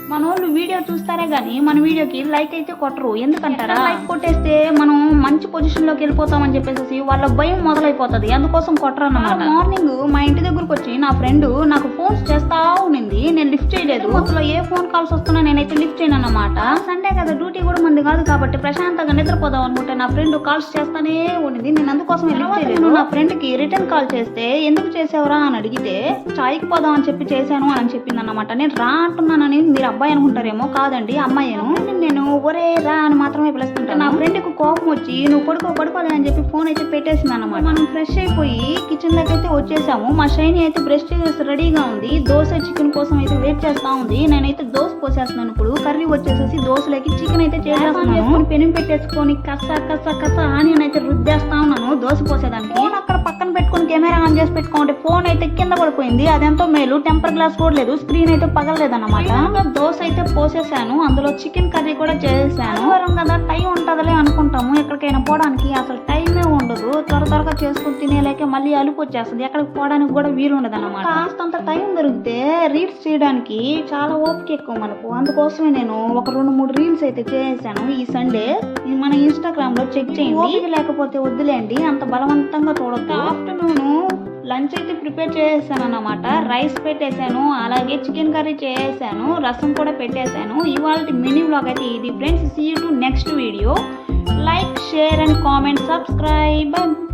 మనోళ్ళు వీడియో చూస్తారే గానీ మన వీడియోకి లైక్ అయితే కొట్టరు. ఎందుకంటారా? లైక్ కొట్టేస్తే మనం మంచి పొజిషన్ లోకి వెళ్ళిపోతామని చెప్పేసి వాళ్ళ భయం మొదలైపోతుంది. అందుకోసం కొట్టరు అన్నమాట. మార్నింగ్ మా ఇంటి దగ్గరకు వచ్చి నా ఫ్రెండ్ నాకు ఫోన్స్ చేస్తా ఉన్నింది. నేను లిఫ్ట్ చేయలేదు. అసలు ఏ ఫోన్ కాల్స్ వస్తున్నా నేనైతే లిఫ్ట్ చేయను అన్నమాట. సండే కదా, డ్యూటీ కూడా మంది కాదు కాబట్టి ప్రశాంతంగా నిద్రపోదాం అనుకుంటే నా ఫ్రెండ్ కాల్స్ చేస్తానే ఉండింది. నేను అందుకోసం లిఫ్ట్ చేయలేదు. నా ఫ్రెండ్ కి రిటర్న్ కాల్ చేస్తే ఎందుకు చేసావురా అని అడిగితే చాయ్కి పోదాం అని చెప్పి చేశాను అని చెప్పింది అన్నమాట. నేను రా అంటున్నానని మీరు అబ్బాయి అనుకుంటారేమో, కాదండి అమ్మాయిను. నేను ఒరే రా అని మాత్రమే పిలుస్తుంటాను. నా ఫ్రెండ్ కు కోపం వచ్చి నువ్వు పడుకోలే అని చెప్పి ఫోన్ అయితే పెట్టేసింది అన్నమాట. మనం ఫ్రెష్ అయిపోయి కిచెన్ దగ్గర అయితే వచ్చేసాము. మా షైని అయితే బ్రష్ చేసి రెడీగా ఉంది. దోశ చికెన్ కోసం అయితే వెయిట్ చేస్తా ఉంది. నేనైతే దోశ పోసేస్తున్నాను. ఇప్పుడు కర్రీ వచ్చేసేసి దోశలోకి చికెన్ అయితే చేసేస్తున్నాను. పెనం పెట్టేసుకొని కస ఆనియన్ అయితే రుద్దేస్తా ఉన్నాను దోశ పోసేదానికి. ఫోన్ అక్కడ పక్కన పెట్టుకుని కెమెరా ఆన్ చేసి పెట్టుకుంటే ఫోన్ అయితే కింద పడిపోయింది. అదెంతో మేలు, టెంపర్ గ్లాస్ కూడా లేదు, స్క్రీన్ అయితే పగలలేదన్నమాట. దోశ అయితే పోసేసాను. అందులో చికెన్ కర్రీ కూడా చేసేసాను. వారం కదా టైం ఉంటుందిలే అనుకుంటాము, ఎక్కడికైనా పోవడానికి అసలు టైమే ఉండదు. త్వరగా చేసుకుని తినేలేక మళ్ళీ అలుపు వచ్చేస్తుంది. ఎక్కడికి పోవడానికి కూడా వీలు ఉండదు అన్నమాట. కాస్తంత టైం దొరికితే రీల్స్ చేయడానికి చాలా ఓపిక ఎక్కువ మనకు. అందుకోసమే నేను ఒక 2-3 రీల్స్ అయితే చేసాను ఈ సండే. మన ఇన్స్టాగ్రామ్ లో చెక్ చేయండి. ఓపిక లేకపోతే వద్దులేండి, అంత బలవంతంగా చూడొద్దు. ఆఫ్టర్నూన్ లంచ్ అయితే ప్రిపేర్ చేసేసాను అన్నమాట. రైస్ పెట్టేశాను, అలాగే చికెన్ కర్రీ చేసేసాను, రసం కూడా పెట్టేశాను. ఇవాళ మినీ వ్లాగ్ అయితే ఇది friends. See you to next video. Like, share and comment, subscribe.